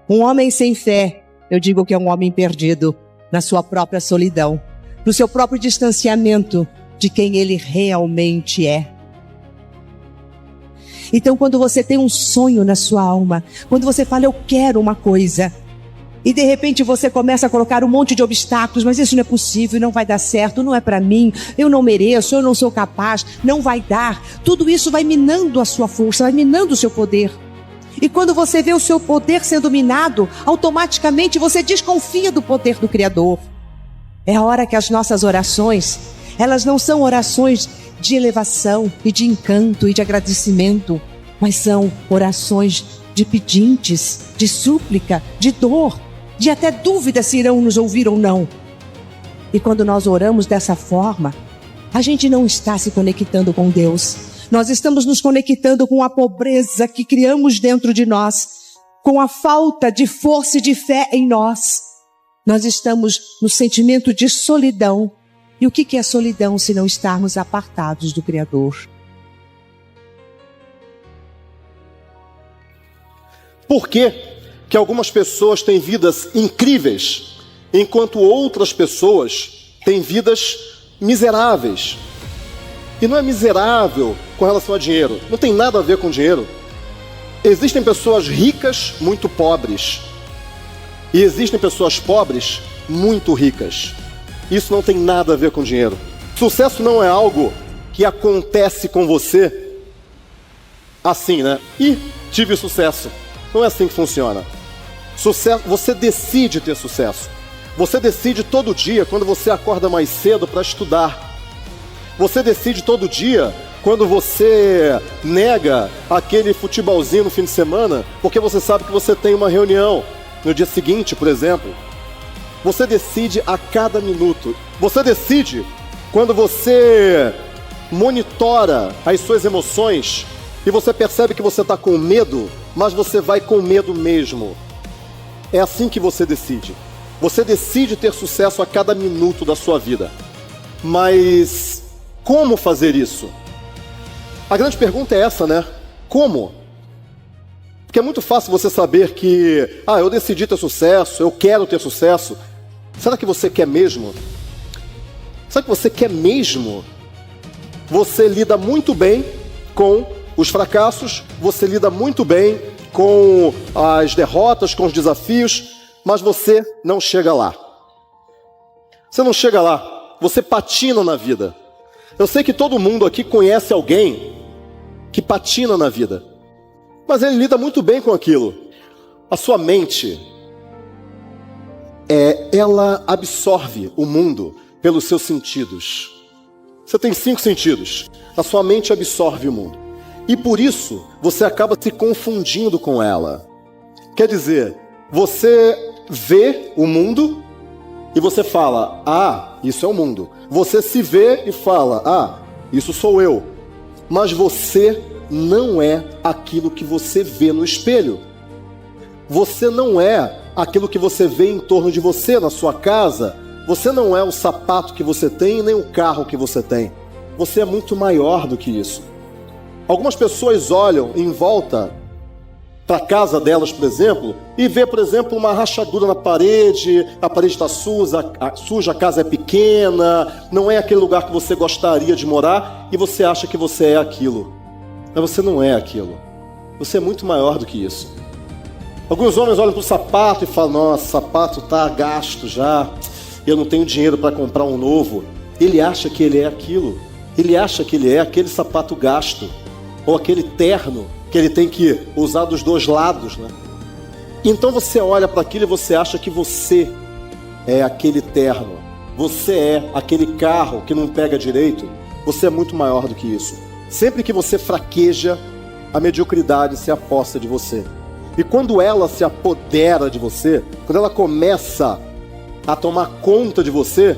Um homem sem fé, eu digo que é um homem perdido na sua própria solidão, no seu próprio distanciamento de quem ele realmente é. Então, quando você tem um sonho na sua alma, quando você fala, eu quero uma coisa, e de repente você começa a colocar um monte de obstáculos, mas isso não é possível, não vai dar certo, não é para mim, eu não mereço, eu não sou capaz, não vai dar. Tudo isso vai minando a sua força, vai minando o seu poder. E quando você vê o seu poder sendo minado, automaticamente você desconfia do poder do Criador. É a hora que as nossas orações, elas não são orações de elevação e de encanto e de agradecimento, mas são orações de pedintes, de súplica, de dor, de até dúvida se irão nos ouvir ou não. E quando nós oramos dessa forma, a gente não está se conectando com Deus. Nós estamos nos conectando com a pobreza que criamos dentro de nós, com a falta de força e de fé em nós. Nós estamos no sentimento de solidão. E o que é solidão se não estarmos apartados do Criador? Por que que algumas pessoas têm vidas incríveis, enquanto outras pessoas têm vidas miseráveis? E não é miserável com relação a dinheiro, não tem nada a ver com dinheiro. Existem pessoas ricas muito pobres, e existem pessoas pobres muito ricas. Isso não tem nada a ver com dinheiro. Sucesso não é algo que acontece com você assim, né? E tive sucesso. Não é assim que funciona. Sucesso, você decide ter sucesso. Você decide todo dia quando você acorda mais cedo para estudar. Você decide todo dia quando você nega aquele futebolzinho no fim de semana, porque você sabe que você tem uma reunião no dia seguinte, por exemplo. Você decide a cada minuto. Você decide quando você monitora as suas emoções e você percebe que você está com medo, mas você vai com medo mesmo. É assim que você decide. Você decide ter sucesso a cada minuto da sua vida. Mas como fazer isso? A grande pergunta é essa, né? Como? Porque é muito fácil você saber que, eu decidi ter sucesso, eu quero ter sucesso. Será que você quer mesmo? Será que você quer mesmo? Você lida muito bem com os fracassos, você lida muito bem com as derrotas, com os desafios, mas você não chega lá. Você não chega lá, você patina na vida. Eu sei que todo mundo aqui conhece alguém que patina na vida, mas ele lida muito bem com aquilo. A sua mente, ela absorve o mundo pelos seus sentidos. Você tem 5 sentidos. A sua mente absorve o mundo. E por isso, você acaba se confundindo com ela. Quer dizer, você vê o mundo e você fala, isso é o mundo. Você se vê e fala, isso sou eu. Mas você não é aquilo que você vê no espelho. Você não é aquilo que você vê em torno de você, na sua casa. Você não é o sapato que você tem, nem o carro que você tem. Você é muito maior do que isso. Algumas pessoas olham em volta para a casa delas, por exemplo, e vê, por exemplo, uma rachadura na parede, a parede está suja, a casa é pequena, não é aquele lugar que você gostaria de morar, e você acha que você é aquilo. Mas você não é aquilo. Você é muito maior do que isso. Alguns homens olham para o sapato e falam, nossa, o sapato está gasto já, eu não tenho dinheiro para comprar um novo. Ele acha que ele é aquilo. Ele acha que ele é aquele sapato gasto, ou aquele terno que ele tem que usar dos 2 lados, né? Então você olha para aquilo e você acha que você é aquele terno, você é aquele carro que não pega direito. Você é muito maior do que isso. Sempre que você fraqueja, a mediocridade se aposta de você. E quando ela se apodera de você, quando ela começa a tomar conta de você,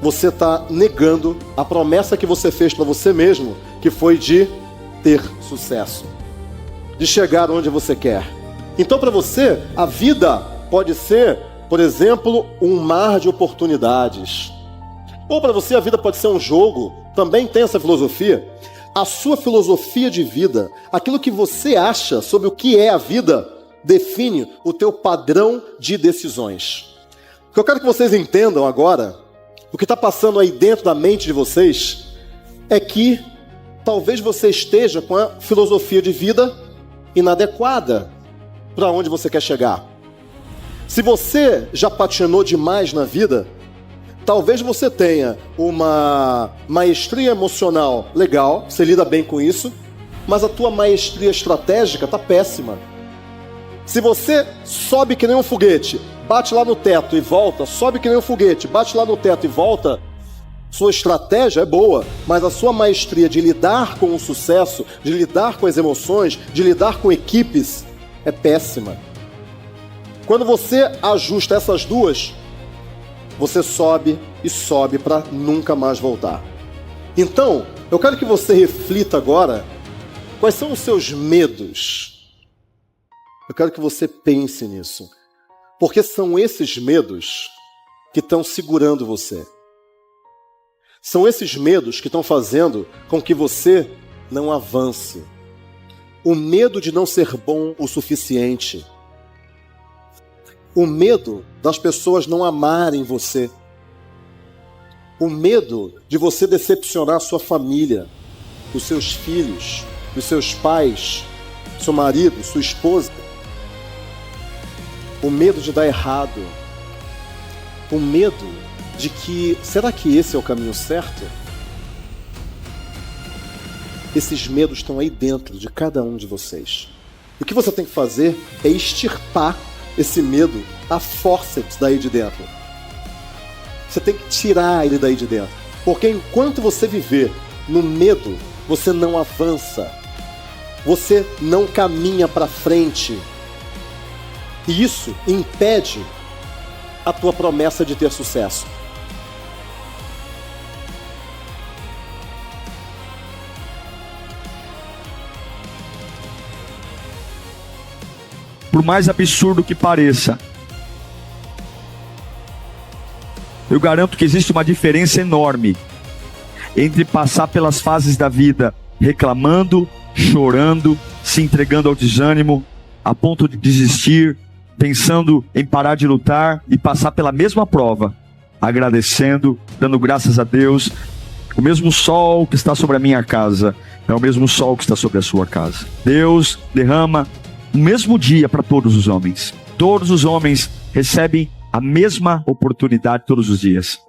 você está negando a promessa que você fez para você mesmo, que foi de ter sucesso, de chegar onde você quer. Então, para você, a vida pode ser, por exemplo, um mar de oportunidades. Ou para você, a vida pode ser um jogo. Também tem essa filosofia. A sua filosofia de vida, aquilo que você acha sobre o que é a vida, define o teu padrão de decisões. O que eu quero que vocês entendam agora, o que está passando aí dentro da mente de vocês, é que talvez você esteja com a filosofia de vida inadequada para onde você quer chegar. Se você já patinou demais na vida, talvez você tenha uma maestria emocional legal, você lida bem com isso, mas a tua maestria estratégica está péssima. Se você sobe que nem um foguete, bate lá no teto e volta, sobe que nem um foguete, bate lá no teto e volta, sua estratégia é boa, mas a sua maestria de lidar com o sucesso, de lidar com as emoções, de lidar com equipes, é péssima. Quando você ajusta essas duas, você sobe e sobe para nunca mais voltar. Então, eu quero que você reflita agora quais são os seus medos. Eu quero que você pense nisso, porque são esses medos que estão segurando você. São esses medos que estão fazendo com que você não avance. O medo de não ser bom o suficiente. O medo das pessoas não amarem você. O medo de você decepcionar sua família, os seus filhos, os seus pais, seu marido, sua esposa. O medo de dar errado. O medo de que, será que esse é o caminho certo? Esses medos estão aí dentro de cada um de vocês. O que você tem que fazer é extirpar esse medo a forceps daí de dentro. Você tem que tirar ele daí de dentro. Porque enquanto você viver no medo, você não avança. Você não caminha para frente. E isso impede a tua promessa de ter sucesso. Por mais absurdo que pareça, eu garanto que existe uma diferença enorme entre passar pelas fases da vida reclamando, chorando, se entregando ao desânimo, a ponto de desistir, pensando em parar de lutar, e passar pela mesma prova, agradecendo, dando graças a Deus. O mesmo sol que está sobre a minha casa é o mesmo sol que está sobre a sua casa. Deus derrama o mesmo dia para todos os homens. Todos os homens recebem a mesma oportunidade todos os dias.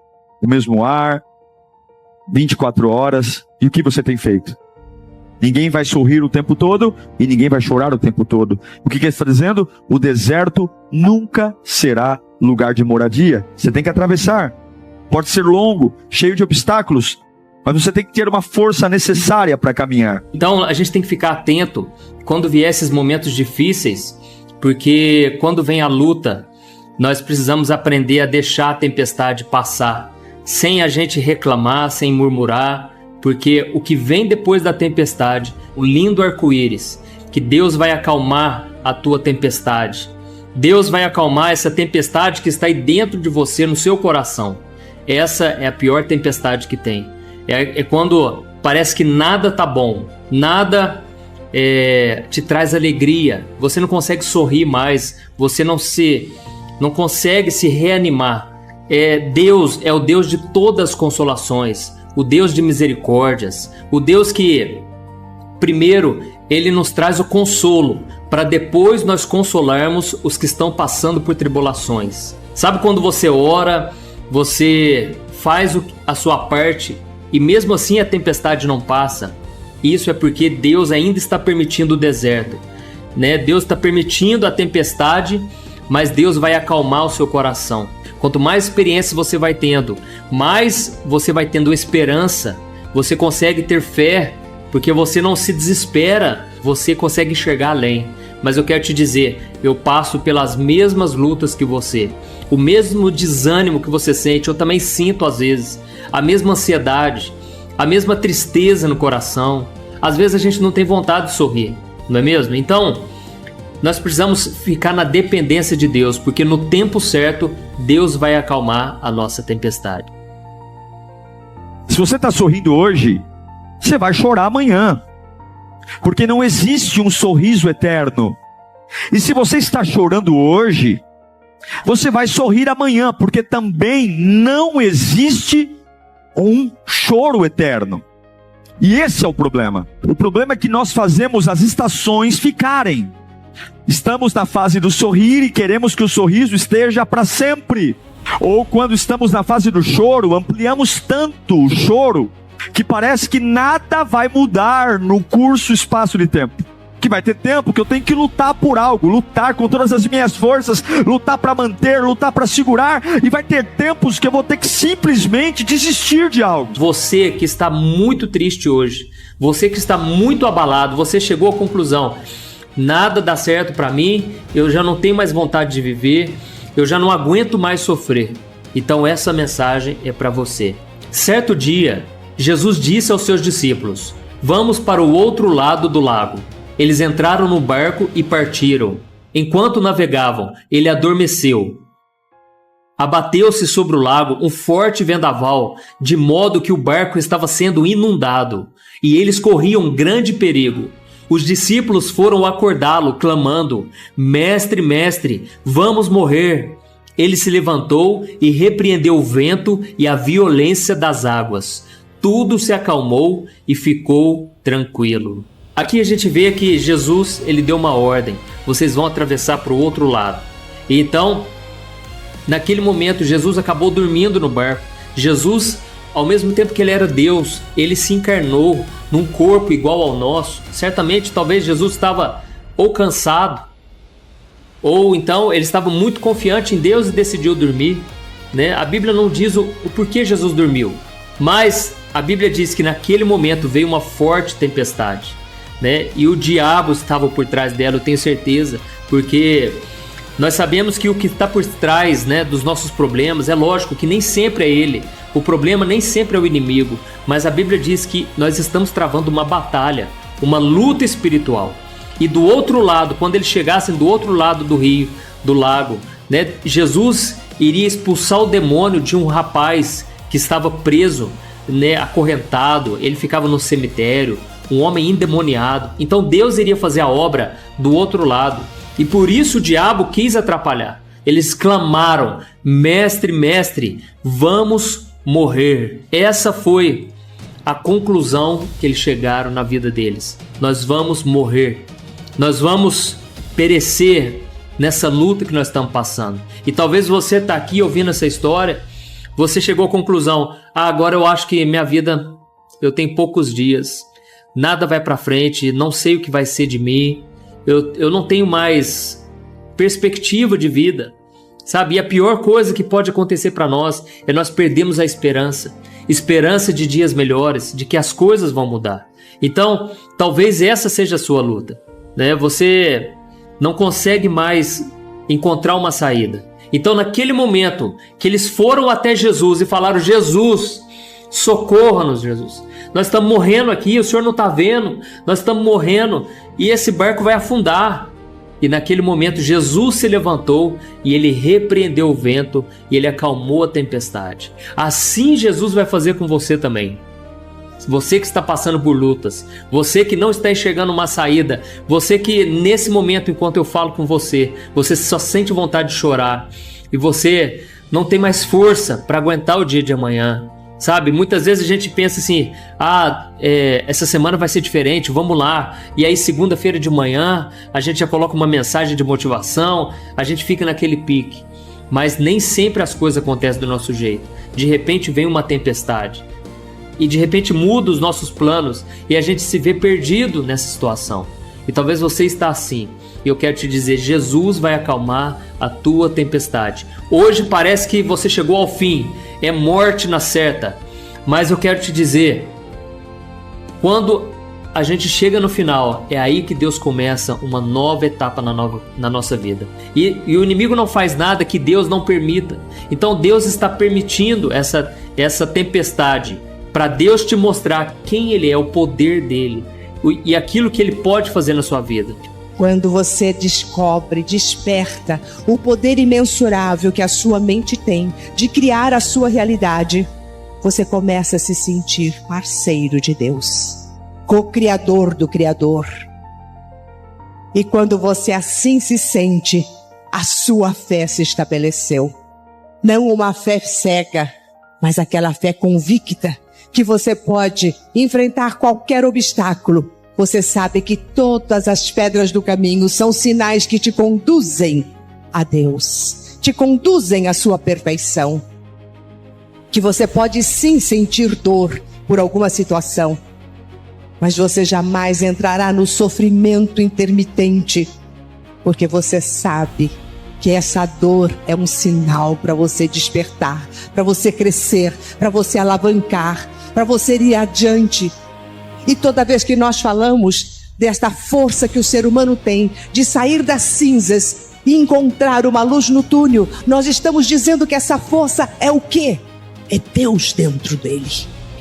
O mesmo ar, 24 horas. E o que você tem feito? Ninguém vai sorrir o tempo todo e ninguém vai chorar o tempo todo. O que ele está dizendo? O deserto nunca será lugar de moradia. Você tem que atravessar. Pode ser longo, cheio de obstáculos, mas você tem que ter uma força necessária para caminhar. Então a gente tem que ficar atento quando vier esses momentos difíceis, porque quando vem a luta, nós precisamos aprender a deixar a tempestade passar, sem a gente reclamar, sem murmurar, porque o que vem depois da tempestade, o lindo arco-íris, que Deus vai acalmar a tua tempestade. Deus vai acalmar essa tempestade que está aí dentro de você, no seu coração. Essa é a pior tempestade que tem. É quando parece que nada tá bom, nada te traz alegria, você não consegue sorrir mais, você não consegue se reanimar. Deus é o Deus de todas as consolações, o Deus de misericórdias, o Deus que, primeiro, Ele nos traz o consolo, para depois nós consolarmos os que estão passando por tribulações. Sabe quando você ora, você faz a sua parte e mesmo assim a tempestade não passa? Isso é porque Deus ainda está permitindo o deserto, né? Deus está permitindo a tempestade, mas Deus vai acalmar o seu coração. Quanto mais experiência você vai tendo, mais você vai tendo esperança, você consegue ter fé, porque você não se desespera, você consegue enxergar além. Mas eu quero te dizer, eu passo pelas mesmas lutas que você, o mesmo desânimo que você sente, eu também sinto às vezes, a mesma ansiedade, a mesma tristeza no coração. Às vezes a gente não tem vontade de sorrir, não é mesmo? Então, nós precisamos ficar na dependência de Deus, porque no tempo certo, Deus vai acalmar a nossa tempestade. Se você está sorrindo hoje, você vai chorar amanhã. Porque não existe um sorriso eterno. E se você está chorando hoje, você vai sorrir amanhã, porque também não existe um choro eterno. E esse é o problema. O problema é que nós fazemos as estações ficarem. Estamos na fase do sorrir e queremos que o sorriso esteja para sempre. Ou quando estamos na fase do choro, ampliamos tanto o choro que parece que nada vai mudar no curso espaço de tempo. Que vai ter tempo que eu tenho que lutar por algo, lutar com todas as minhas forças, lutar para manter, lutar para segurar, e vai ter tempos que eu vou ter que simplesmente desistir de algo. Você que está muito triste hoje, você que está muito abalado, você chegou à conclusão: nada dá certo para mim, eu já não tenho mais vontade de viver, eu já não aguento mais sofrer. Então essa mensagem é para você. Certo dia, Jesus disse aos seus discípulos: vamos para o outro lado do lago. Eles entraram no barco e partiram. Enquanto navegavam, ele adormeceu. Abateu-se sobre o lago um forte vendaval, de modo que o barco estava sendo inundado, e eles corriam grande perigo. Os discípulos foram acordá-lo, clamando: Mestre, mestre, vamos morrer. Ele se levantou e repreendeu o vento e a violência das águas. Tudo se acalmou e ficou tranquilo. Aqui a gente vê que Jesus, ele deu uma ordem: vocês vão atravessar para o outro lado. E então, naquele momento, Jesus acabou dormindo no barco. Jesus, ao mesmo tempo que ele era Deus, ele se encarnou num corpo igual ao nosso. Certamente, talvez Jesus estava ou cansado, ou então ele estava muito confiante em Deus e decidiu dormir, né? A Bíblia não diz o porquê Jesus dormiu, mas a Bíblia diz que naquele momento veio uma forte tempestade, né? E o diabo estava por trás dela, eu tenho certeza, porque nós sabemos que o que está por trás, né, dos nossos problemas, é lógico que nem sempre é ele, o problema nem sempre é o inimigo, mas a Bíblia diz que nós estamos travando uma batalha, uma luta espiritual. E do outro lado, quando eles chegassem do outro lado do rio, do lago, né, Jesus iria expulsar o demônio de um rapaz que estava preso, né, acorrentado, ele ficava no cemitério, um homem endemoniado. Então Deus iria fazer a obra do outro lado. E por isso o diabo quis atrapalhar. Eles clamaram: Mestre, mestre, vamos morrer. Essa foi a conclusão que eles chegaram na vida deles. Nós vamos morrer. Nós vamos perecer nessa luta que nós estamos passando. E talvez você está aqui ouvindo essa história, você chegou à conclusão: agora eu acho que minha vida, eu tenho poucos dias. Nada vai para frente, não sei o que vai ser de mim, eu não tenho mais perspectiva de vida, sabe? E a pior coisa que pode acontecer para nós é nós perdermos a esperança de dias melhores, de que as coisas vão mudar. Então, talvez essa seja a sua luta, né? Você não consegue mais encontrar uma saída. Então, naquele momento que eles foram até Jesus e falaram: Jesus, socorra-nos, Jesus. Nós estamos morrendo aqui, o Senhor não está vendo, nós estamos morrendo e esse barco vai afundar. E naquele momento Jesus se levantou e ele repreendeu o vento e ele acalmou a tempestade. Assim Jesus vai fazer com você também. Você que está passando por lutas, você que não está enxergando uma saída, você que nesse momento, enquanto eu falo com você, você só sente vontade de chorar e você não tem mais força para aguentar o dia de amanhã. Sabe, muitas vezes a gente pensa assim: essa semana vai ser diferente, vamos lá. E aí segunda-feira de manhã a gente já coloca uma mensagem de motivação, a gente fica naquele pique. Mas nem sempre as coisas acontecem do nosso jeito. De repente vem uma tempestade e de repente muda os nossos planos e a gente se vê perdido nessa situação. E talvez você está assim. E eu quero te dizer: Jesus vai acalmar a tua tempestade. Hoje parece que você chegou ao fim, é morte na certa. Mas eu quero te dizer, quando a gente chega no final, é aí que Deus começa uma nova etapa na nossa vida. E o inimigo não faz nada que Deus não permita. Então Deus está permitindo essa tempestade para Deus te mostrar quem Ele é, o poder dEle e aquilo que Ele pode fazer na sua vida. Quando você descobre, desperta o poder imensurável que a sua mente tem de criar a sua realidade, você começa a se sentir parceiro de Deus, co-criador do Criador. E quando você assim se sente, a sua fé se estabeleceu. Não uma fé cega, mas aquela fé convicta, que você pode enfrentar qualquer obstáculo. Você sabe que todas as pedras do caminho são sinais que te conduzem a Deus, te conduzem à sua perfeição. Que você pode sim sentir dor por alguma situação, mas você jamais entrará no sofrimento intermitente, porque você sabe que essa dor é um sinal para você despertar, para você crescer, para você alavancar, para você ir adiante. E toda vez que nós falamos desta força que o ser humano tem de sair das cinzas e encontrar uma luz no túnel, nós estamos dizendo que essa força é o quê? É Deus dentro dele.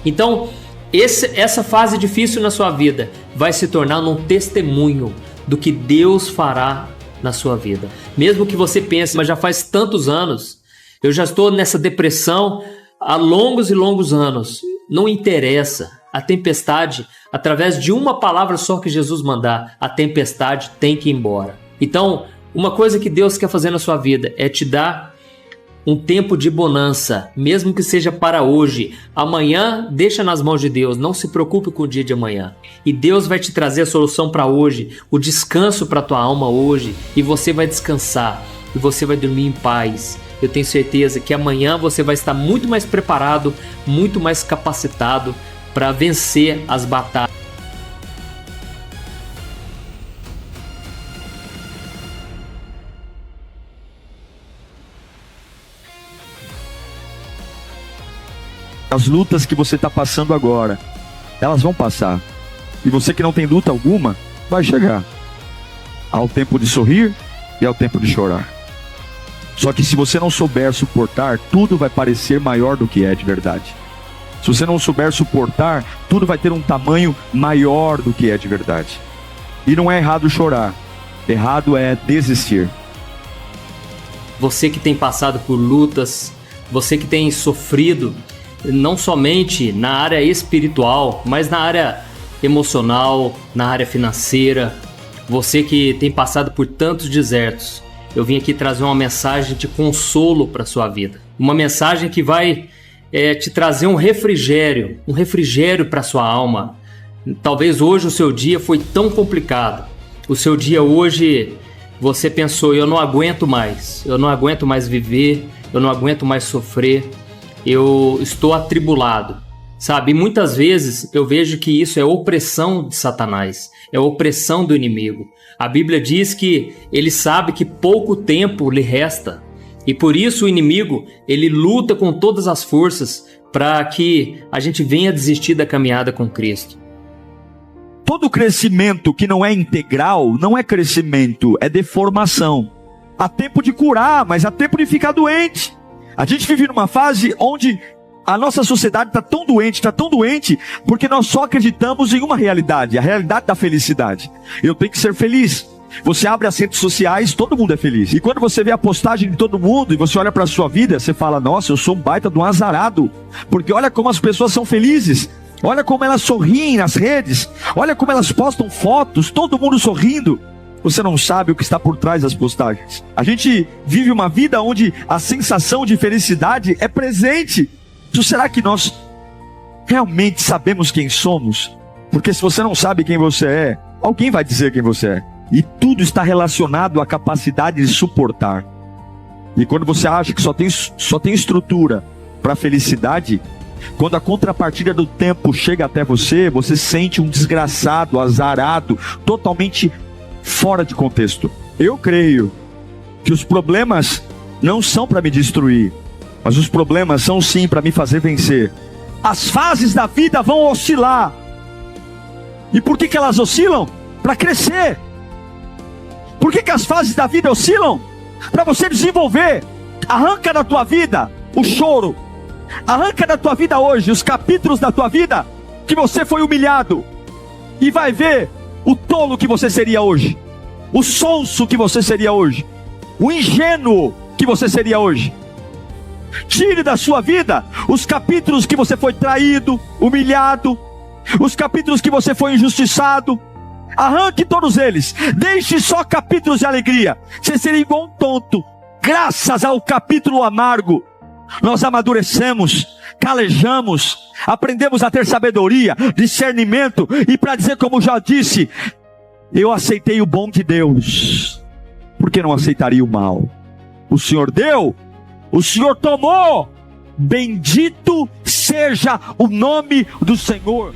Então, essa fase difícil na sua vida vai se tornar um testemunho do que Deus fará na sua vida. Mesmo que você pense, mas já faz tantos anos, eu já estou nessa depressão há longos e longos anos. Não interessa. A tempestade, através de uma palavra só que Jesus mandar, a tempestade tem que ir embora. Então, uma coisa que Deus quer fazer na sua vida é te dar um tempo de bonança, mesmo que seja para hoje. Amanhã, deixa nas mãos de Deus, não se preocupe com o dia de amanhã. E Deus vai te trazer a solução para hoje, o descanso para a tua alma hoje, e você vai descansar, e você vai dormir em paz. Eu tenho certeza que amanhã você vai estar muito mais preparado, muito mais capacitado para vencer as batalhas. As lutas que você está passando agora, elas vão passar. E você que não tem luta alguma, vai chegar. Há o tempo de sorrir e há o tempo de chorar. Só que se você não souber suportar, tudo vai parecer maior do que é de verdade. Se você não souber suportar, tudo vai ter um tamanho maior do que é de verdade. E não é errado chorar, errado é desistir. Você que tem passado por lutas, você que tem sofrido, não somente na área espiritual, mas na área emocional, na área financeira, você que tem passado por tantos desertos, eu vim aqui trazer uma mensagem de consolo para a sua vida. Uma mensagem que vai te trazer um refrigério para a sua alma. Talvez hoje o seu dia foi tão complicado. O seu dia hoje, você pensou, eu não aguento mais viver, eu não aguento mais sofrer. Eu estou atribulado, sabe? E muitas vezes eu vejo que isso é opressão de Satanás, é opressão do inimigo. A Bíblia diz que ele sabe que pouco tempo lhe resta e por isso o inimigo, ele luta com todas as forças para que a gente venha desistir da caminhada com Cristo. Todo crescimento que não é integral não é crescimento, é deformação. Há tempo de curar, mas há tempo de ficar doente. A gente vive numa fase onde a nossa sociedade está tão doente, porque nós só acreditamos em uma realidade, a realidade da felicidade. Eu tenho que ser feliz. Você abre as redes sociais, todo mundo é feliz. E quando você vê a postagem de todo mundo e você olha para a sua vida, você fala, nossa, eu sou um baita de um azarado. Porque olha como as pessoas são felizes. Olha como elas sorriem nas redes. Olha como elas postam fotos, todo mundo sorrindo. Você não sabe o que está por trás das postagens. A gente vive uma vida onde a sensação de felicidade é presente. Então, será que nós realmente sabemos quem somos? Porque se você não sabe quem você é, alguém vai dizer quem você é. E tudo está relacionado à capacidade de suportar. E quando você acha que só tem estrutura para a felicidade, quando a contrapartida do tempo chega até você, você se sente um desgraçado, azarado, totalmente fora de contexto. Eu creio que os problemas não são para me destruir, mas os problemas são sim para me fazer vencer. As fases da vida vão oscilar. E por que elas oscilam? Para crescer. Por que as fases da vida oscilam? Para você desenvolver. Arranca da tua vida o choro. Arranca da tua vida hoje os capítulos da tua vida que você foi humilhado. E vai ver o tolo que você seria hoje, o sonso que você seria hoje, o ingênuo que você seria hoje. Tire da sua vida os capítulos que você foi traído, humilhado, os capítulos que você foi injustiçado. Arranque todos eles. Deixe só capítulos de alegria. Você seria igual um tonto. Graças ao capítulo amargo, nós amadurecemos, calejamos, aprendemos a ter sabedoria, discernimento, e para dizer como já disse, eu aceitei o bom de Deus, por que não aceitaria o mal? O Senhor deu, o Senhor tomou, bendito seja o nome do Senhor.